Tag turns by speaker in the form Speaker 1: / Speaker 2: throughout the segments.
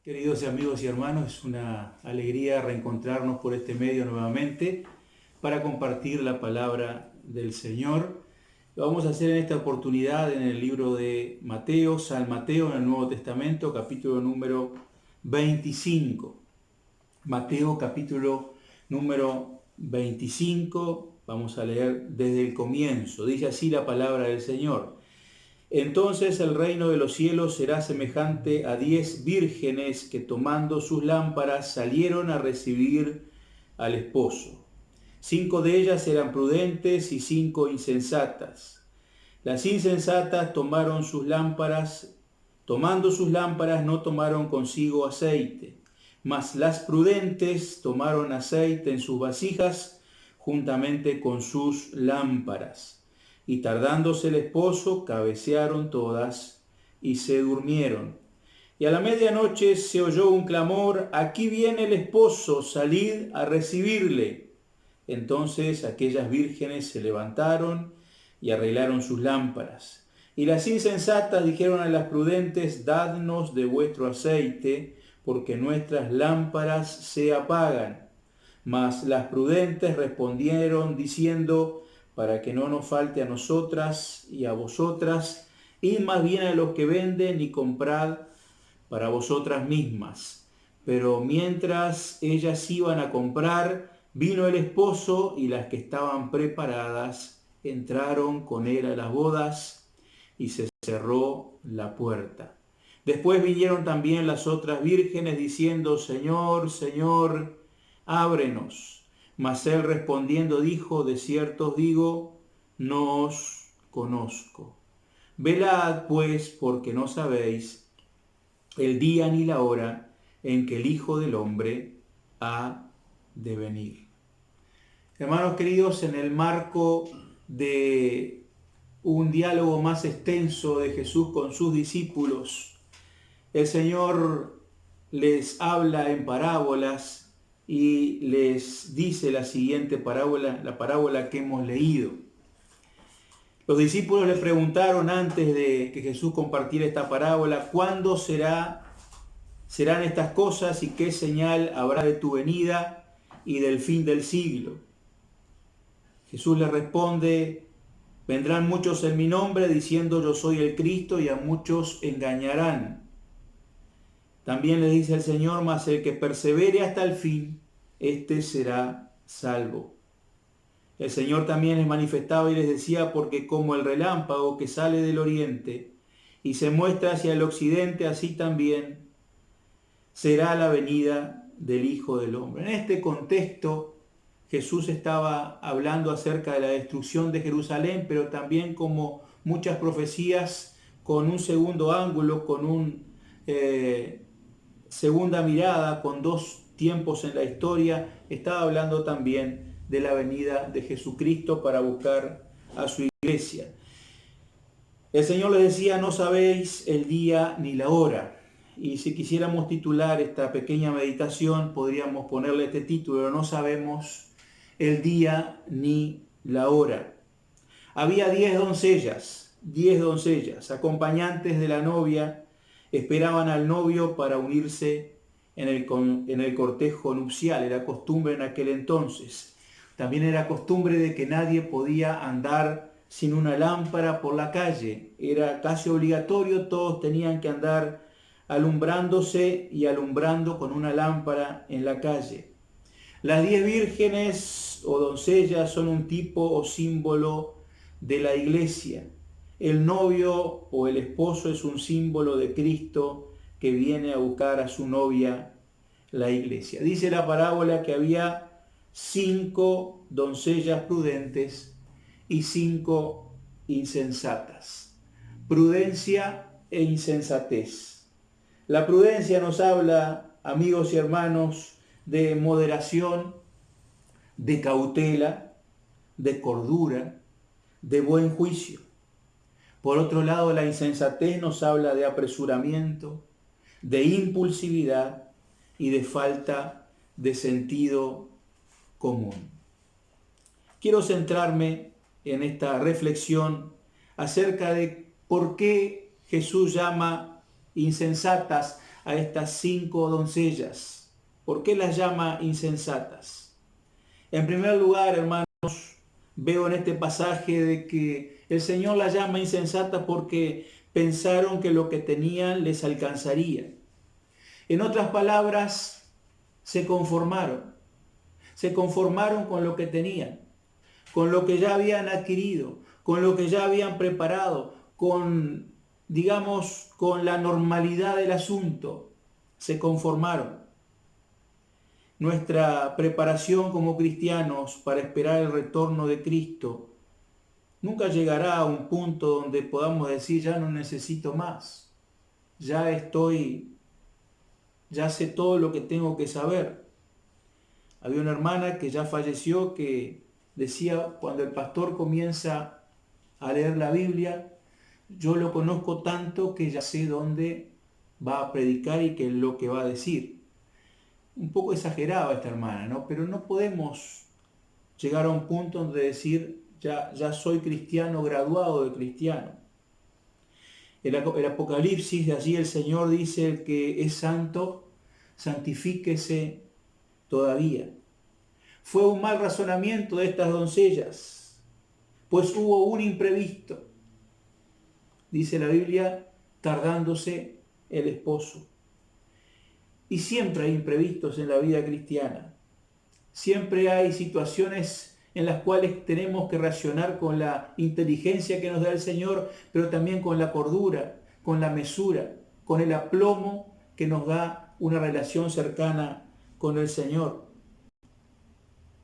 Speaker 1: Queridos amigos y hermanos, es una alegría reencontrarnos por este medio nuevamente para compartir la palabra del Señor. Lo vamos a hacer en esta oportunidad en el libro de Mateo, San Mateo, en el Nuevo Testamento, capítulo número 25. Mateo, capítulo número 25, vamos a leer desde el comienzo. Dice así la palabra del Señor. Entonces el reino de los cielos será semejante a 10 vírgenes que tomando sus lámparas salieron a recibir al esposo. 5 de ellas eran prudentes y 5 insensatas. Las insensatas tomando sus lámparas no tomaron consigo aceite, mas las prudentes tomaron aceite en sus vasijas juntamente con sus lámparas. Y tardándose el esposo, cabecearon todas y se durmieron. Y a la medianoche se oyó un clamor: aquí viene el esposo, salid a recibirle. Entonces aquellas vírgenes se levantaron y arreglaron sus lámparas. Y las insensatas dijeron a las prudentes: dadnos de vuestro aceite, porque nuestras lámparas se apagan. Mas las prudentes respondieron diciendo: para que no nos falte a nosotras y a vosotras, id más bien a los que venden y comprad para vosotras mismas. Pero mientras ellas iban a comprar, vino el esposo, y las que estaban preparadas entraron con él a las bodas, y se cerró la puerta. Después vinieron también las otras vírgenes diciendo: Señor, Señor, ábrenos. Mas él respondiendo dijo: de cierto os digo, no os conozco. Velad pues, porque no sabéis el día ni la hora en que el Hijo del Hombre ha de venir. Hermanos queridos, en el marco de un diálogo más extenso de Jesús con sus discípulos, el Señor les habla en parábolas y les dice la siguiente parábola, la parábola que hemos leído. Los discípulos le preguntaron antes de que Jesús compartiera esta parábola: ¿cuándo serán estas cosas y qué señal habrá de tu venida y del fin del siglo? Jesús les responde: vendrán muchos en mi nombre diciendo yo soy el Cristo, y a muchos engañarán. También le dice el Señor: mas el que persevere hasta el fin, éste será salvo. El Señor también les manifestaba y les decía: porque como el relámpago que sale del oriente y se muestra hacia el occidente, así también será la venida del Hijo del Hombre. En este contexto, Jesús estaba hablando acerca de la destrucción de Jerusalén, pero también, como muchas profecías, con un segundo ángulo, con un segunda mirada, con dos tiempos en la historia. Estaba hablando también de la venida de Jesucristo para buscar a su iglesia. El Señor les decía: no sabéis el día ni la hora. Y si quisiéramos titular esta pequeña meditación, podríamos ponerle este título: no sabemos el día ni la hora. Había 10 doncellas, acompañantes de la novia. Esperaban al novio para unirse en el cortejo nupcial. Era costumbre en aquel entonces. También era costumbre de que nadie podía andar sin una lámpara por la calle. Era casi obligatorio, todos tenían que andar alumbrándose y alumbrando con una lámpara en la calle. Las 10 vírgenes o doncellas son un tipo o símbolo de la iglesia. El novio o el esposo es un símbolo de Cristo que viene a buscar a su novia, la iglesia. Dice la parábola que había 5 doncellas prudentes y 5 insensatas. Prudencia e insensatez. La prudencia nos habla, amigos y hermanos, de moderación, de cautela, de cordura, de buen juicio. Por otro lado, la insensatez nos habla de apresuramiento, de impulsividad y de falta de sentido común. Quiero centrarme en esta reflexión acerca de por qué Jesús llama insensatas a estas 5 doncellas? ¿Por qué las llama insensatas? En primer lugar, hermanos, veo en este pasaje de que el Señor las llama insensatas porque pensaron que lo que tenían les alcanzaría. En otras palabras, se conformaron con lo que tenían, con lo que ya habían adquirido, con lo que ya habían preparado, con la normalidad del asunto. Se conformaron. Nuestra preparación como cristianos para esperar el retorno de Cristo nunca llegará a un punto donde podamos decir, ya no necesito más, ya sé todo lo que tengo que saber. Había una hermana que ya falleció que decía, cuando el pastor comienza a leer la Biblia, yo lo conozco tanto que ya sé dónde va a predicar y qué es lo que va a decir. Un poco exageraba esta hermana, ¿no? Pero no podemos llegar a un punto donde decir, ya soy cristiano, graduado de cristiano. El Apocalipsis, de allí el Señor dice, el que es santo, santifíquese todavía. Fue un mal razonamiento de estas doncellas, pues hubo un imprevisto. Dice la Biblia, tardándose el esposo. Y siempre hay imprevistos en la vida cristiana. Siempre hay situaciones en las cuales tenemos que reaccionar con la inteligencia que nos da el Señor, pero también con la cordura, con la mesura, con el aplomo que nos da una relación cercana con el Señor.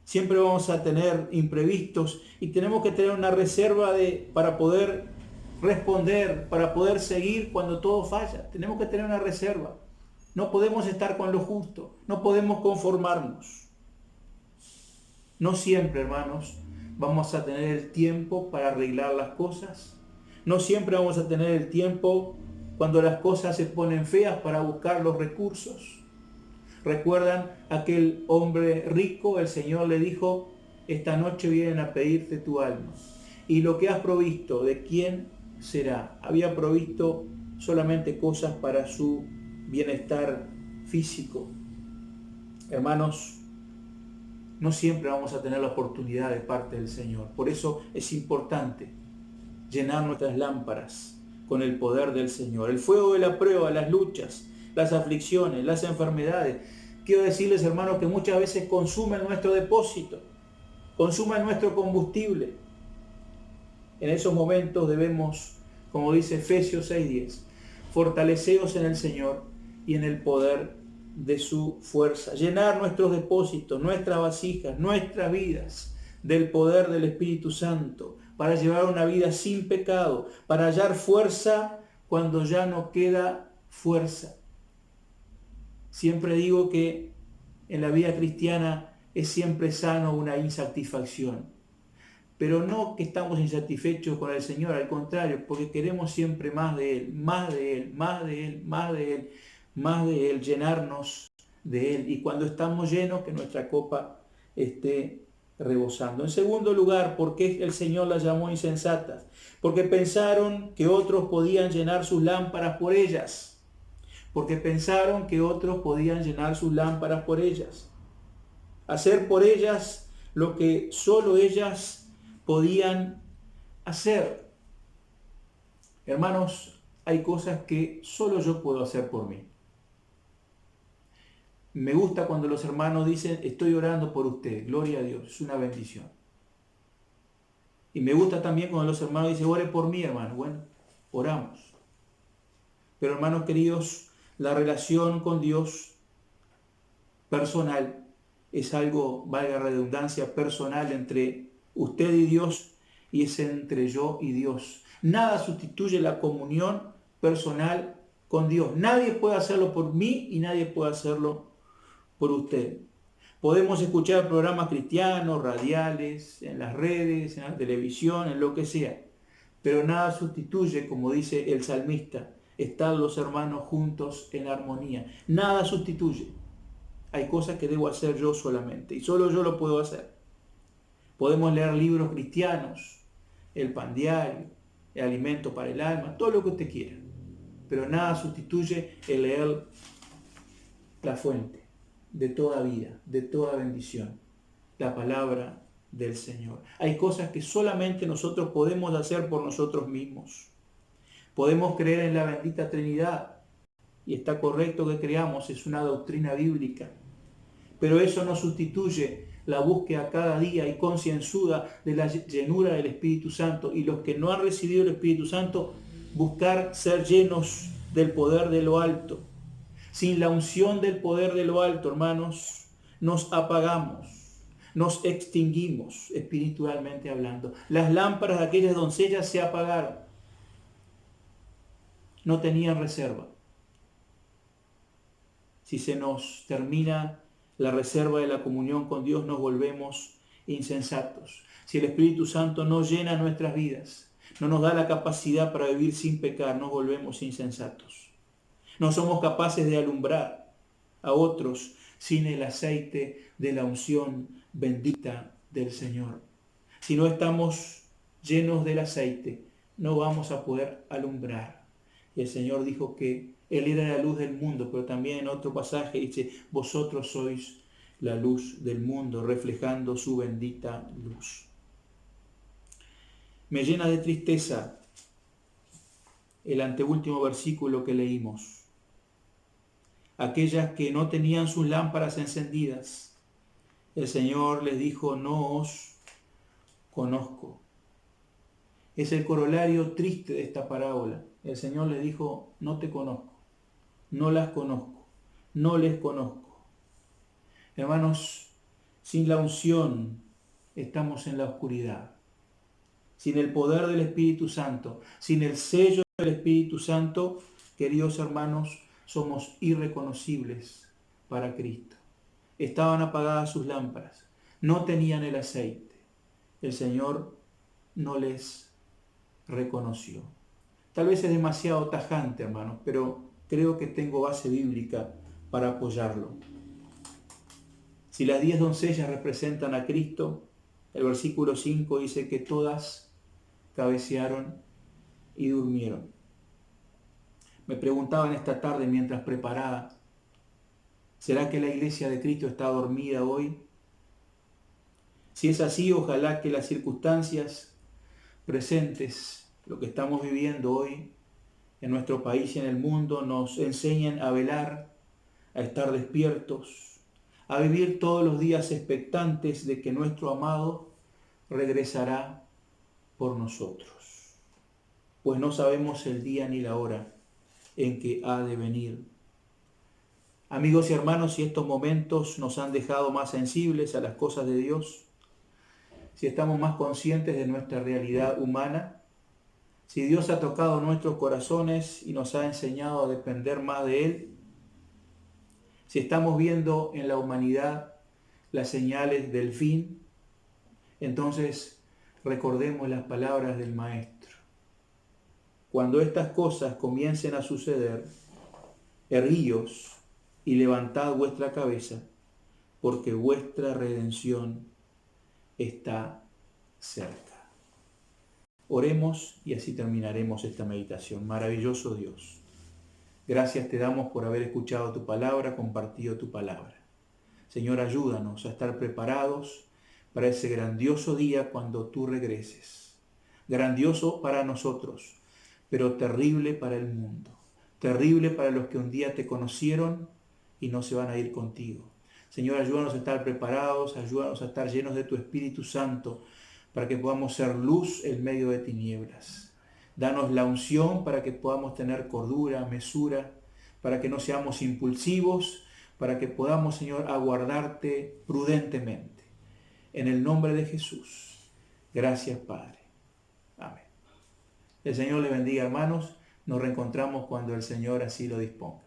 Speaker 1: Siempre vamos a tener imprevistos y tenemos que tener una reserva para poder responder, para poder seguir cuando todo falla. Tenemos que tener una reserva. No podemos estar con lo justo, no podemos conformarnos. No siempre, hermanos, vamos a tener el tiempo para arreglar las cosas. No siempre vamos a tener el tiempo cuando las cosas se ponen feas para buscar los recursos. ¿Recuerdan aquel hombre rico? El Señor le dijo, esta noche vienen a pedirte tu alma. Y lo que has provisto, ¿de quién será? Había provisto solamente cosas para su bienestar físico. Hermanos, no siempre vamos a tener la oportunidad de parte del Señor. Por eso es importante llenar nuestras lámparas con el poder del Señor. El fuego de la prueba, las luchas, las aflicciones, las enfermedades. Quiero decirles, hermanos, que muchas veces consumen nuestro depósito, consumen nuestro combustible. En esos momentos debemos, como dice Efesios 6:10, fortaleceos en el Señor y en el poder de su fuerza. Llenar nuestros depósitos, nuestras vasijas, nuestras vidas del poder del Espíritu Santo para llevar una vida sin pecado, para hallar fuerza cuando ya no queda fuerza. Siempre digo que en la vida cristiana es siempre sano una insatisfacción, pero no que estamos insatisfechos con el Señor, al contrario, porque queremos siempre más de Él, más de Él, más de Él, más de Él, más de Él, llenarnos de Él. Y cuando estamos llenos, que nuestra copa esté rebosando. En segundo lugar, ¿por qué el Señor las llamó insensatas? Porque pensaron que otros podían llenar sus lámparas por ellas. Porque pensaron que otros podían llenar sus lámparas por ellas. Hacer por ellas lo que solo ellas podían hacer. Hermanos, hay cosas que solo yo puedo hacer por mí. Me gusta cuando los hermanos dicen, estoy orando por usted, gloria a Dios, es una bendición. Y me gusta también cuando los hermanos dicen, ore por mí, hermano. Bueno, oramos. Pero hermanos queridos, la relación con Dios personal es algo, valga la redundancia, personal entre usted y Dios, y es entre yo y Dios. Nada sustituye la comunión personal con Dios. Nadie puede hacerlo por mí y nadie puede hacerlo por usted. Podemos escuchar programas cristianos, radiales, en las redes, en la televisión, en lo que sea, pero nada sustituye, como dice el salmista, estar los hermanos juntos en armonía. Nada sustituye. Hay cosas que debo hacer yo solamente y solo yo lo puedo hacer. Podemos leer libros cristianos, el pan diario, el alimento para el alma, todo lo que usted quiera. pero nada sustituye el leer la fuente de toda vida, de toda bendición, la palabra del Señor. Hay cosas que solamente nosotros podemos hacer por nosotros mismos. Podemos creer en la bendita Trinidad, y está correcto que creamos, es una doctrina bíblica, pero eso no sustituye la búsqueda cada día y concienzuda de la llenura del Espíritu Santo, y los que no han recibido el Espíritu Santo, buscar ser llenos del poder de lo alto. Sin la unción del poder de lo alto, hermanos, nos apagamos, nos extinguimos espiritualmente hablando. Las lámparas de aquellas doncellas se apagaron, no tenían reserva. Si se nos termina la reserva de la comunión con Dios, nos volvemos insensatos. Si el Espíritu Santo no llena nuestras vidas, no nos da la capacidad para vivir sin pecar, nos volvemos insensatos. No somos capaces de alumbrar a otros sin el aceite de la unción bendita del Señor. Si no estamos llenos del aceite, no vamos a poder alumbrar. Y el Señor dijo que Él era la luz del mundo, pero también en otro pasaje dice, vosotros sois la luz del mundo, reflejando su bendita luz. Me llena de tristeza el anteúltimo versículo que leímos. Aquellas que no tenían sus lámparas encendidas, el Señor les dijo, no os conozco. Es el corolario triste de esta parábola. El Señor les dijo, no te conozco, no las conozco, no les conozco. Hermanos, sin la unción estamos en la oscuridad. Sin el poder del Espíritu Santo, sin el sello del Espíritu Santo, queridos hermanos, somos irreconocibles para Cristo. Estaban apagadas sus lámparas, no tenían el aceite. El Señor no les reconoció. Tal vez es demasiado tajante, hermanos, pero creo que tengo base bíblica para apoyarlo. Si las 10 doncellas representan a Cristo, el versículo 5 dice que todas cabecearon y durmieron. Me preguntaban esta tarde mientras preparaba, ¿será que la iglesia de Cristo está dormida hoy? Si es así, ojalá que las circunstancias presentes, lo que estamos viviendo hoy en nuestro país y en el mundo, nos enseñen a velar, a estar despiertos, a vivir todos los días expectantes de que nuestro amado regresará por nosotros. Pues no sabemos el día ni la hora en que ha de venir. Amigos y hermanos, si estos momentos nos han dejado más sensibles a las cosas de Dios, si estamos más conscientes de nuestra realidad humana, si Dios ha tocado nuestros corazones y nos ha enseñado a depender más de Él, si estamos viendo en la humanidad las señales del fin, entonces recordemos las palabras del Maestro. Cuando estas cosas comiencen a suceder, erguíos y levantad vuestra cabeza, porque vuestra redención está cerca. Oremos y así terminaremos esta meditación. Maravilloso Dios, gracias te damos por haber escuchado tu palabra, compartido tu palabra. Señor, ayúdanos a estar preparados para ese grandioso día cuando tú regreses. Grandioso para nosotros, pero terrible para el mundo. Terrible para los que un día te conocieron y no se van a ir contigo. Señor, ayúdanos a estar preparados, ayúdanos a estar llenos de tu Espíritu Santo para que podamos ser luz en medio de tinieblas. Danos la unción para que podamos tener cordura, mesura, para que no seamos impulsivos, para que podamos, Señor, aguardarte prudentemente. En el nombre de Jesús. Gracias, Padre. Amén. El Señor les bendiga, hermanos. Nos reencontramos cuando el Señor así lo disponga.